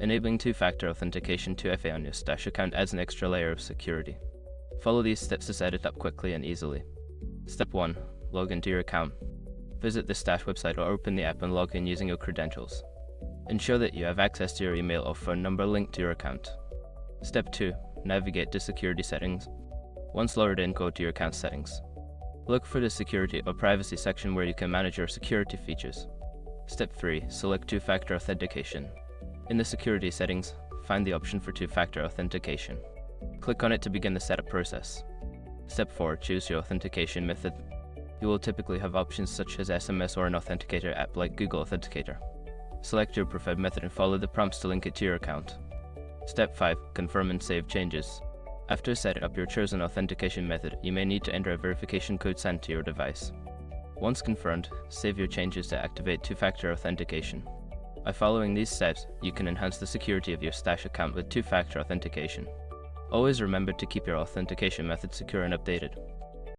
Enabling two-factor authentication 2FA on your Stash account adds an extra layer of security. Follow these steps to set it up quickly and easily. Step 1. Log into your account. Visit the Stash website or open the app and log in using your credentials. Ensure that you have access to your email or phone number linked to your account. Step 2. Navigate to Security Settings. Once logged in, go to your account settings. Look for the Security or Privacy section where you can manage your security features. Step 3. Select two-factor authentication. In the Security settings, find the option for two-factor authentication. Click on it to begin the setup process. Step 4. Choose your authentication method. You will typically have options such as SMS or an authenticator app like Google Authenticator. Select your preferred method and follow the prompts to link it to your account. Step 5. Confirm and save changes. After setting up your chosen authentication method, you may need to enter a verification code sent to your device. Once confirmed, save your changes to activate two-factor authentication. By following these steps, you can enhance the security of your Stash account with two-factor authentication. Always remember to keep your authentication method secure and updated.